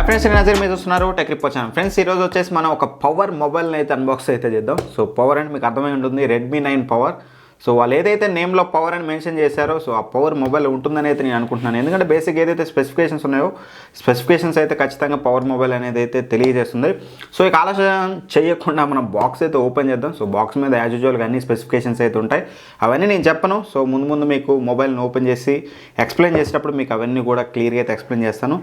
Friends నజర్ మీరు చూస్తున్నారు tech report channel. Friends ఈరోజు వచ్చేసి మనం ఒక పవర్ మొబైల్ని అయితే అన్బాక్స్ అయితే చేద్దాం. సో పవర్ అంటే మీకు అర్థమై ఉంటుంది, రెడ్మీ 9 పవర్. సో వాళ్ళు ఏదైతే నేమ్లో పవర్ అని మెన్షన్ చేశారో సో ఆ పవర్ మొబైల్ ఉంటుందని అయితే నేను అనుకుంటున్నాను. ఎందుకంటే బేసిక్ ఏదైతే స్పెసిఫికేషన్స్ ఉన్నాయో స్పెసిఫికేషన్స్ అయితే ఖచ్చితంగా పవర్ మొబైల్ అనేది అయితే తెలియజేస్తుంది. సో ఇక ఆలోచన చేయకుండా మనం బాక్స్ అయితే ఓపెన్ చేద్దాం. సో బాక్స్ మీద యాజ్ యూజువల్గా అన్ని స్పెసిఫికేషన్స్ అయితే ఉంటాయి, అవన్నీ నేను చెప్పను. సో ముందు మీకు మొబైల్ని ఓపెన్ చేసి ఎక్స్ప్లెయిన్ చేసేటప్పుడు మీకు అవన్నీ కూడా క్లియర్గా అయితే ఎక్స్ప్లెయిన్ చేస్తాను.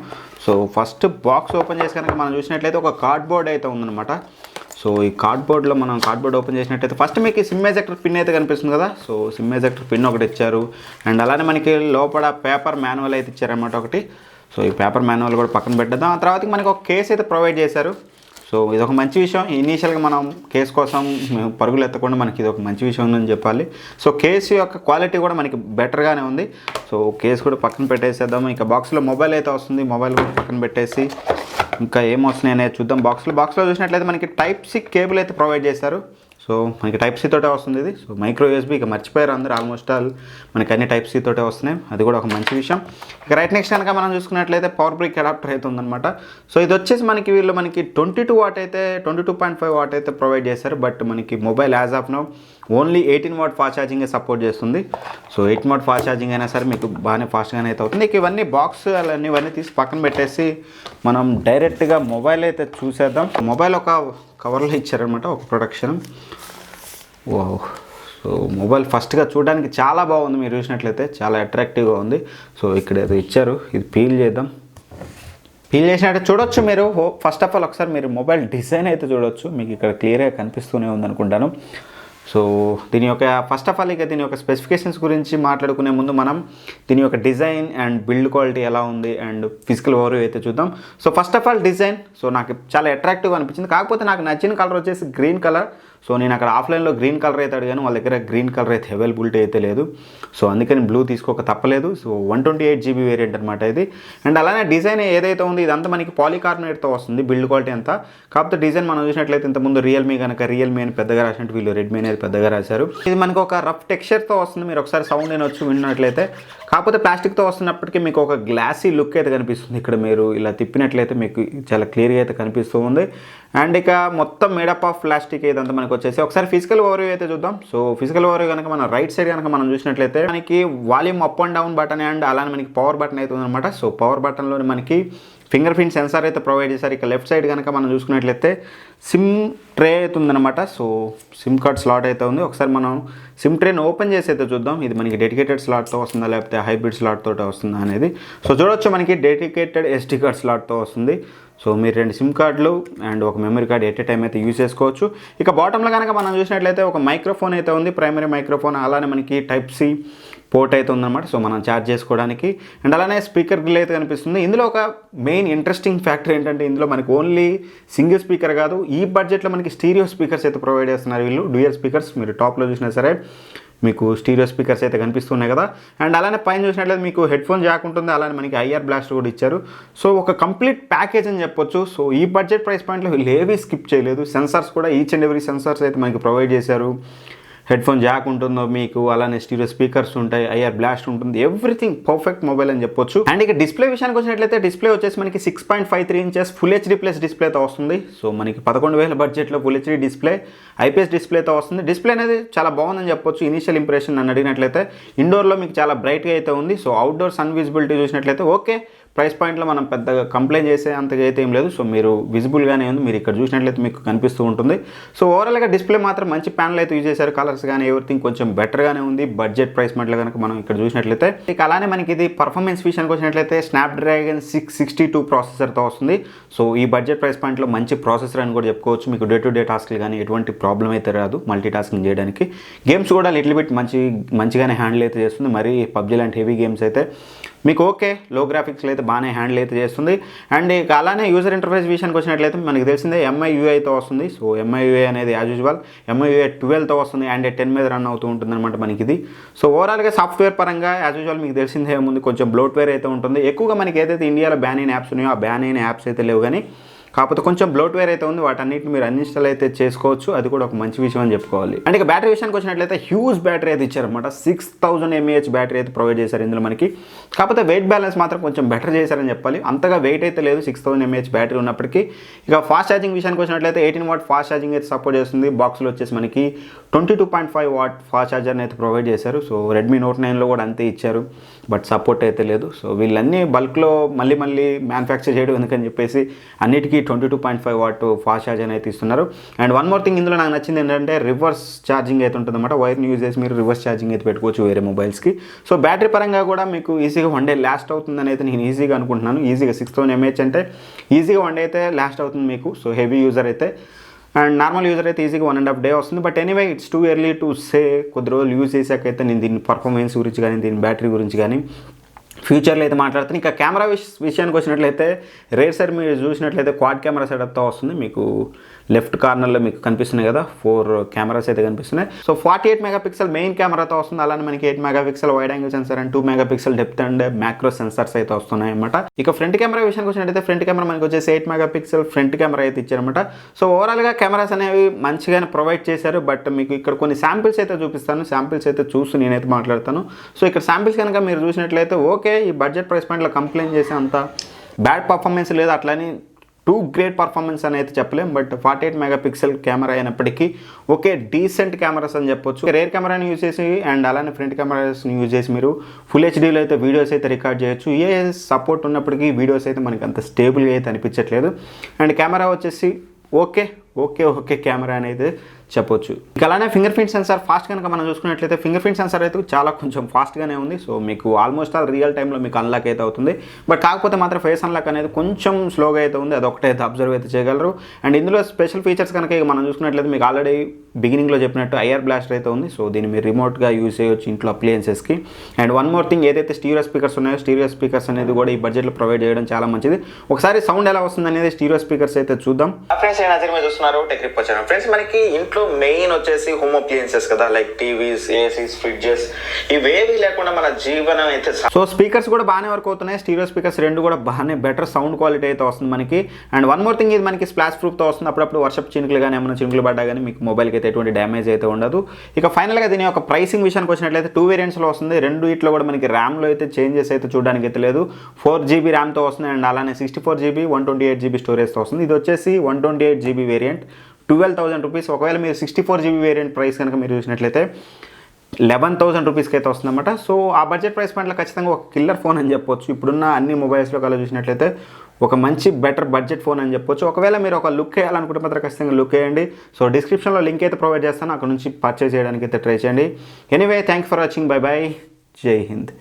సో ఫస్ట్ బాక్స్ ఓపెన్ చేసి కనుక మనం చూసినట్లయితే ఒక కార్డ్బోర్డ్ అయితే ఉందన్నమాట. సో ఈ కార్డ్బోర్డ్లో మనం కార్డ్బోర్డ్ ఓపెన్ చేసినట్టయితే ఫస్ట్ మీకు సిమ్ ఎజెక్టర్ పిన్ అయితే కనిపిస్తుంది కదా. సో సిమ్ ఎజెక్టర్ పిన్ ఒకటి ఇచ్చారు, అండ్ అలానే మనకి లోపల పేపర్ మాన్యువల్ అయితే ఇచ్చారన్నమాట ఒకటి. సో ఈ పేపర్ మాన్యువల్ కూడా పక్కన పెట్టేద్దాం. ఆ తర్వాత మనకి ఒక కేస్ అయితే ప్రొవైడ్ చేశారు. సో ఇది ఒక మంచి విషయం. ఇనీషియల్గా మనం కేస్ కోసం పరుగులు ఎత్తకుండా మనకి ఇది ఒక మంచి విషయం ఉందని చెప్పాలి. సో కేసు యొక్క క్వాలిటీ కూడా మనకి బెటర్గానే ఉంది. సో కేసు కూడా పక్కన పెట్టేసేద్దాం. ఇంకా బాక్స్లో మొబైల్ అయితే వస్తుంది, మొబైల్ కూడా పక్కన పెట్టేసి ఇంకా ఏమొస్తున్నాయి అనేది చూద్దాం. బాక్స్లో చూసినట్లయితే మనకి టైప్ సి కేబుల్ అయితే ప్రొవైడ్ చేశారు. సో మనకి టైప్ సి తోటే వస్తుంది ఇది. సో మైక్రో యూఎస్బీ ఇక మర్చిపోయారు అందరూ, ఆల్మోస్ట్ ఆల్ మనకి అన్ని టైప్ సి తోటే వస్తున్నాయి, అది కూడా ఒక మంచి విషయం. ఇక రైట్ నెక్స్ట్ కనుక మనం చూసుకున్నట్లయితే పవర్ బ్రిక్ అడాప్టర్ అయితే ఉందన్నమాట. సో ఇది వచ్చేసి వీళ్ళు మనకి 22 వాట్ అయితే 22.5 వాట్ అయితే ప్రొవైడ్ చేశారు. బట్ మనకి mobile as of now only 18 watt fast ఛార్జింగే సపోర్ట్ చేస్తుంది. సో 18 వాట్ ఫాస్ట్ ఛార్జింగ్ అయినా సరే మీకు బాగానే ఫాస్ట్గానే అయితే అవుతుంది. ఇక ఇవన్నీ బాక్స్ ఇవన్నీ తీసి పక్కన పెట్టేసి మనం డైరెక్ట్గా మొబైల్ అయితే చూసేద్దాం. మొబైల్ ఒక కవర్లో ఇచ్చారనమాట, ఒక ప్రొడక్షన్. వావ్. సో మొబైల్ ఫస్ట్గా చూడడానికి చాలా బాగుంది, మీరు చూసినట్లయితే చాలా అట్రాక్టివ్గా ఉంది. సో ఇక్కడ ఏదో ఇచ్చారు, ఇది పీల్ చేద్దాం. పీల్ చేసినట్టు చూడొచ్చు మీరు. ఫస్ట్ ఆఫ్ ఆల్ ఒకసారి మీరు మొబైల్ డిజైన్ అయితే చూడొచ్చు, మీకు ఇక్కడ క్లియర్గా కనిపిస్తూనే ఉందనుకుంటాను. సో దీని యొక్క ఫస్ట్ ఆఫ్ ఆల్ ఇక దీని యొక్క స్పెసిఫికేషన్స్ గురించి మాట్లాడుకునే ముందు మనం దీని యొక్క డిజైన్ అండ్ బిల్డ్ క్వాలిటీ ఎలా ఉంది అండ్ ఫిజికల్ ఓవర్వ్యూ అయితే చూద్దాం. So first of all design so నాకు చాలా అట్రాక్టివ్గా అనిపించింది. కాకపోతే నాకు నచ్చిన కలర్ వచ్చేసి గ్రీన్ కలర్. సో నేను అక్కడ ఆఫ్లైన్లో గ్రీన్ కలర్ అయితే అడిగాను, వాళ్ళ దగ్గర గ్రీన్ కలర్ అయితే అవైలబిలిటీ అయితే లేదు. సో అందుకని బ్లూ తీసుకోక తప్పలేదు. సో 128 GB వేరియంట్ అనమాట ఇది. అండ్ అలానే డిజైన్ ఏదైతే ఉంది ఇదంతా మనకి పాలికార్బోనేట్తో వస్తుంది, బిల్డ్ క్వాలిటీ అంతా. కాకపోతే డిజైన్ మనం చూసినట్లయితే ఇంతకుముందు రియల్మీ అని పెద్దగా రాసినట్టు వీళ్ళు రెడ్మీ అనేది పెద్దగా రాశారు. ఇది మనకు ఒక రఫ్ టెక్స్చర్తో వస్తుంది, మీరు ఒకసారి సౌండ్ వినొచ్చు విన్నట్లయితే. కాకపోతే ప్లాస్టిక్తో వస్తున్నప్పటికీ మీకు ఒక గ్లాసీ లుక్ అయితే కనిపిస్తుంది. ఇక్కడ మీరు ఇలా తిప్పినట్లయితే మీకు చాలా క్లియర్గా అయితే కనిపిస్తూ ఉంది. అండ్ ఇక మొత్తం మేడప్ ఆఫ్ ప్లాస్టిక్ ఇదంతా మనకు వచ్చేసి ఒకసారి ఫిజికల్ ఓవర్వ్యూ అయితే చూద్దాం. సో ఫిజికల్ ఓవర్వ్యూ కనుక మనం రైట్ సైడ్ కనుక మనం చూసినట్లయితే మనకి volume up and down button and అలానే మనకి పవర్ బటన్ అయితే ఉందన్నమాట. సో పవర్ బటన్లో మనకి ఫింగర్ ప్రింట్ సెన్సార్ అయితే ప్రొవైడ్ చేశారు. ఇక లెఫ్ట్ సైడ్ కనుక మనం చూసుకున్నట్లయితే సిమ్ ట్రే అయితే ఉందన్నమాట. సో సిమ్ కార్డ్ స్లాట్ అయితే ఉంది. ఒకసారి మనం సిమ్ ట్రేని ఓపెన్ చేసి అయితే చూద్దాం, ఇది మనకి డెడికేటెడ్ స్లాట్తో వస్తుందా లేకపోతే హైబ్రిడ్ స్లాట్ తోటి వస్తుందా అనేది. సో చూడొచ్చు మనకి డెడికేటెడ్ SD కార్డ్ స్లాట్తో వస్తుంది. సో మీరు 2 సిమ్ కార్డులు అండ్ ఒక memory card at a time అయితే యూజ్ చేసుకోవచ్చు. ఇక బాటంలో కనుక మనం చూసినట్లయితే ఒక మైక్రోఫోన్ అయితే ఉంది, ప్రైమరీ మైక్రోఫోన్. అలానే మనకి టైప్ సి పోర్ట్ అయితే ఉందన్నమాట, సో మనం ఛార్జ్ చేసుకోవడానికి. అండ్ అలానే స్పీకర్ గ్రిల్ అయితే కనిపిస్తుంది. ఇందులో ఒక మెయిన్ ఇంట్రెస్టింగ్ ఫ్యాక్టర్ ఏంటంటే ఇందులో మనకి ఓన్లీ సింగిల్ స్పీకర్ కాదు, ఈ బడ్జెట్లో మనకి స్టీరియో స్పీకర్స్ అయితే ప్రొవైడ్ చేస్తున్నారు వీళ్ళు. డ్యూయల్ స్పీకర్స్ మీరు టాప్లో చూసినా సరే మీకు స్టీరియో స్పీకర్స్ అయితే కనిపిస్తున్నాయి కదా. అండ్ అలానే పైన చూసినట్లయితే మీకు హెడ్ ఫోన్ జాక్ ఉంటుంది, అలానే మనకి IR బ్లాస్ట్ కూడా ఇచ్చారు. సో ఒక కంప్లీట్ ప్యాకేజ్ అని చెప్పొచ్చు. సో ఈ బడ్జెట్ ప్రైస్ పాయింట్లో వీళ్ళు ఏవీ స్కిప్ చేయలేదు. సెన్సార్స్ కూడా ఈచ్ అండ్ ఎవ్రీ సెన్సార్స్ అయితే మనకి ప్రొవైడ్ చేశారు. హెడ్ ఫోన్ జాక్ ఉంటుందో మీకు, అలానే స్టీరియో స్పీకర్స్ ఉంటాయి, IR బ్లాస్ట్ ఉంటుంది, ఎవ్రీథింగ్ పర్ఫెక్ట్ మొబైల్ అని చెప్పొచ్చు. అండ్ ఇక డిస్ప్లే విషయానికి వచ్చినట్లయితే డిస్ప్లే వచ్చేసి మనకి 6.53 ఇంచెస్ ఫుల్ HD ప్లస్ డిస్ప్లేతో వస్తుంది. సో మనకి 11,000 బడ్జెట్లో ఫుల్ HD డిస్ప్లే IPS డిస్ప్లేతో వస్తుంది. డిస్ప్లే అనేది చాలా బాగుందని చెప్పొచ్చు. ఇనిషియల్ ఇంప్రెషన్ నన్ను అడిగినట్లయితే ఇండోర్లో మీకు చాలా బ్రైట్గా అయితే ఉంది. సో అవుట్డోర్ సన్ విజిబిలిటీ చూసినట్లయితే ఓకే, ప్రైస్ పాయింట్లో మనం పెద్దగా కంప్లైంట్ చేసే అంతగా అయితే ఏం లేదు. సో మీరు విజిబుల్గానే ఉంది, మీరు ఇక్కడ చూసినట్లయితే మీకు కనిపిస్తూ ఉంటుంది. సో ఓవరాల్గా డిస్ప్లే మాత్రం మంచి ప్యానల్ అయితే యూజ్ చేశారు. కలర్స్ కానీ ఎవ్రీథింగ్ కొంచెం బెటర్గానే ఉంది బడ్జెట్ ప్రైస్ పాయింట్లో కనుక మనం ఇక్కడ చూసినట్లయితే. ఇక అలానే మనకి ఇది పర్ఫార్మెన్స్ విషయానికి వచ్చినట్లయితే స్నాప్డ్రాగన్ 662 ప్రాసెసర్తో వస్తుంది. సో ఈ బడ్జెట్ ప్రైస్ పాయింట్లో మంచి ప్రాసెసర్ అని కూడా చెప్పుకోవచ్చు. మీకు డే టు డే టాస్క్లు కానీ ఎటువంటి ప్రాబ్లం అయితే రాదు మల్టీ టాస్కింగ్ చేయడానికి. గేమ్స్ కూడా లిటిల్ బిట్ మంచిగానే హ్యాండిల్ అయితే చేస్తుంది. మరి PUBG లాంటి హెవీ గేమ్స్ అయితే మీకు ఓకే, లో గ్రాఫిక్స్లో అయితే బాగానే హ్యాండిల్ అయితే చేస్తుంది. అండ్ ఇక అలానే యూజర్ ఇంటర్ఫేస్ విషయానికి వచ్చినట్లయితే మనకి తెలిసిందే MIUIతో వస్తుంది. సో MIUI అనేది యాజ్ యూజువల్ MIUI 12తో వస్తుంది, అండ్ 10 మీద రన్ అవుతూ ఉంటుంది అనమాట మనకి ఇది. సో ఓవరాల్గా సాఫ్ట్వేర్ పరంగా యాజ్ యూజువల్ మీకు తెలిసిందే ముందు కొంచెం బ్లోట్వేర్ అయితే ఉంటుంది. ఎక్కువగా మనకి ఏదైతే ఇండియాలో బ్యాన్ అయిన యాప్స్ ఉన్నాయో ఆ బ్యాన్ అయిన యాప్స్ అయితే లేవు, కానీ కాకపోతే కొంచెం బ్లోట్వేర్ అయితే ఉంది, వాటన్నిటిని మీరు అన్ఇన్స్టాల్ అయితే చేసుకోవచ్చు, అది కూడా ఒక మంచి విషయం అని చెప్పుకోవాలి. అండ్ ఇక బ్యాటరీ విషయానికి వచ్చినట్లయితే హ్యూజ్ బ్యాటరీ అయితే ఇచ్చారనమాట. 6000 mAh బ్యాటరీ అయితే ప్రొవైడ్ చేశారు ఇందులో మనకి. కాకపోతే వెయిట్ బ్యాలెన్స్ మాత్రం కొంచెం బెటర్ చేశారని చెప్పాలి. అంతగా వెయిట్ అయితే లేదు 6000 mAh బ్యాటరీ ఉన్నప్పటికీ. ఇక ఫాస్ట్ ఛార్జింగ్ విషయానికి వచ్చినట్లయితే 18 వాట్ ఫాస్ట్ ఛార్జింగ్ అయితే సపోర్ట్ చేస్తుంది. బాక్స్లో వచ్చేసి మనకి 22.5 వాట్ ఫాస్ట్ ఛార్జర్ని అయితే ప్రొవైడ్ చేశారు. సో రెడ్మీ నోట్ 9లో కూడా అంతే ఇచ్చారు, బట్ సపోర్ట్ అయితే లేదు. సో వీళ్ళన్నీ బల్క్లో మళ్ళీ మ్యానుఫ్యాక్చర్ చేయడం ఎందుకని చెప్పేసి అన్నిటికీ 22.5 వాట్ ఫాస్ట్ ఛార్జర్ అయితే ఇస్తున్నారు. అండ్ వన్ మోర్ థింగ్ ఇందులో నాకు నచ్చింది ఏంటంటే రివర్స్ ఛార్జింగ్ అయితే ఉంటుందన్నమాట. వైర్ని యూజ్ చేసి మీరు రివర్స్ ఛార్జింగ్ అయితే పెట్టుకోవచ్చు వేరే మొబైల్స్కి. సో బ్యాటరీ పరంగా కూడా మీకు ఈజీగా 1 డే లాస్ట్ అవుతుందని అయితే నేను ఈజీగా అనుకుంటున్నాను. ఈజీగా 6000 mAh అంటే ఈజీగా 1 డే అయితే లాస్ట్ అవుతుంది మీకు. సో హెవీ యూజర్ అయితే అండ్ నార్మల్ యూజర్ అయితే ఈజీగా 1.5 డే వస్తుంది. But anyway it's too early to say. కొద్ది రోజులు యూజ్ చేశాకైతే నేను దీని పర్ఫార్మెన్స్ గురించి కానీ దీని బ్యాటరీ గురించి కానీ ఫ్యూచర్లో అయితే మాట్లాడుతాను. ఇంకా కెమెరా విషయానికి వచ్చినట్లయితే రేర్ సైడ్ మీరు చూసినట్లయితే క్వాడ్ కెమెరా సెటప్తో వస్తుంది. మీకు లెఫ్ట్ కార్నర్లో మీకు కనిపిస్తున్నాయి కదా 4 కెమెరాస్ అయితే కనిపిస్తున్నాయి. సో 48 మెగాపిక్సెల్ మెయిన్ కెమెరాతో వస్తుంది. అలానే మనకి 8 megapixel wide angle sensor and 2 megapixel depth and macro sensors అయితే వస్తున్నాయి అనమాట. ఇక ఫ్రంట్ కెమెరా విషయానికి వచ్చినట్లయితే ఫ్రంట్ కెమెరా మనకి వచ్చేసి 8 మెగాపిక్సెల్ ఫ్రంట్ కెమెరా అయితే ఇచ్చారనమాట. సో ఓవరాల్గా కెమెరాస్ అనేవి మంచిగానే ప్రొవైడ్ చేశారు. బట్ మీకు ఇక్కడ కొన్ని శాంపిల్స్ అయితే చూపిస్తాను. శాంపిల్స్ అయితే చూసి నేనైతే మాట్లాడతాను. సో ఇక్కడ శాంపిల్స్ కనుక మీరు చూసినట్లయితే ఓకే, ఈ బడ్జెట్ ప్రైస్ పాయింట్లో కంప్లైంట్ చేసే అంత బ్యాడ్ పర్ఫార్మెన్స్ లేదు, అట్లని టూ గ్రేట్ పర్ఫార్మెన్స్ అని అయితే చెప్పలేం. బట్ 48 మెగాపిక్సెల్ కెమెరా అయినప్పటికీ ఓకే డీసెంట్ కెమెరాస్ అని చెప్పొచ్చు. రేర్ కెమెరాని యూజ్ చేసి అండ్ అలానే ఫ్రంట్ కెమెరాస్ని యూజ్ చేసి మీరు ఫుల్ హెచ్డీలో అయితే వీడియోస్ అయితే రికార్డ్ చేయొచ్చు. సపోర్ట్ ఉన్నప్పటికీ వీడియోస్ అయితే మనకి అంత స్టేబుల్గా అయితే అనిపించట్లేదు. అండ్ కెమెరా వచ్చేసి ఓకే కెమెరా అనేది చెప్పొచ్చు. ఇక అలానే ఫింగర్ ప్రింట్ సెన్సార్ ఫాస్ట్ కనుక మనం చూసుకున్నట్లయితే ఫింగర్ ప్రింట్ సెన్సార్ అయితే చాలా కొంచెం ఫాస్ట్గానే ఉంది. సో మీకు ఆల్మోస్ట్ ఆల్ రియల్ టైంలో మీకు అన్లాక్ అయితే అవుతుంది. బట్ కాకపోతే మాత్రం ఫేస్ అన్లాక్ అనేది కొంచెం స్లోగా అయితే ఉంది. అదొకటే అయితే అబ్జర్వ్ అయితే చేయగలరు. అండ్ ఇందులో స్పెషల్ ఫీచర్స్ కనుక ఇక మనం చూసుకున్నట్లయితే మీకు ఆల్రెడీ బిగినింగ్లో చెప్పినట్టు ఐఆర్ బ్లాస్టర్ అయితే ఉంది. సో దీన్ని మీరు రిమోట్గా యూజ్ చేయొచ్చు ఇంట్లో అప్లయన్సెస్కి. అండ్ వన్ మోర్ థింగ్, ఏదైతే స్టీరియో స్పీకర్స్ ఉన్నాయో స్టీరియో స్పీకర్స్ అనేది కూడా ఈ బడ్జెట్లో ప్రొవైడ్ చేయడం చాలా మంచిది. ఒకసారి సౌండ్ ఎలా వస్తుంది అనేది స్టీరియో స్పీకర్స్ అయితే చూద్దాం. ఫ్రెండ్స్ మీరు చూస్తున్నారు టెక్నిక్ వచ్చాను. ఫ్రెండ్స్ మనకి ఇంట్లో మెయిన్ వచ్చేసి హోమ్ అప్లయన్సెస్ కదా, లైక్ టీవీస్, ఏసీస్, ఫ్రిడ్జెస్, ఇవేవి లేకుండా మన జీవనం అయితే. సో స్పీకర్స్ కూడా బాగానే వర్క్ అవుతున్నాయి. స్టీరియో స్పీకర్స్ రెండు కూడా బాగానే బెటర్ సౌండ్ క్వాలిటీ అయితే వస్తుంది మనకి. అండ్ వన్ మోర్ థింగ్, ఇది మనకి స్ప్లాష్ ప్రూఫ్తో వస్తుంది. అప్పుడప్పుడు వర్షపు చినుకులు కానీ ఏమైనా చినుకులు పడ్డా కానీ మీకు మొబైల్కి అయితే ఎటువంటి డ్యామేజ్ అయితే ఉండదు. ఇక ఫైనల్గా దీని యొక్క ప్రైసింగ్ విషయానికి వచ్చినట్లయితే 2 వేరియంట్స్లో వస్తుంది. రెండు ఇట్లో కూడా మనకి ర్యామ్లో అయితే చేంజెస్ అయితే చూడడానికి అయితే లేదు. 4GB ర్యామ్తో వస్తుంది అండ్ అలానే 64GB 128GB స్టోరేజ్తో వస్తుంది. ఇది వచ్చేసి 128GB వేరియంట్ 12,000 రూపీస్. ఒకవేళ మీరు 64GB వేరియంట్ ప్రైస్ కనుక మీరు చూసినట్లయితే 11,000 రూపీస్కి అయితే వస్తుందన్నమాట. సో ఆ బడ్జెట్ ప్రైస్ పాయింట్లో ఖచ్చితంగా ఒక కిల్లర్ ఫోన్ అని చెప్పొచ్చు. ఇప్పుడున్న అన్ని మొబైల్స్లో కల్లా చూసినట్లయితే ఒక మంచి బెటర్ బడ్జెట్ ఫోన్ అని చెప్పొచ్చు. ఒకవేళ మీరు ఒక లుక్ వేయాలనుకుంటే మాత్రం ఖచ్చితంగా లుక్ వేయండి. సో డిస్క్రిప్షన్లో లింక్ అయితే ప్రొవైడ్ చేస్తాను, అక్కడ నుంచి పర్చేస్ చేయడానికి అయితే ట్రై చేయండి. Anyway thank for watching. By by, జై హింద్.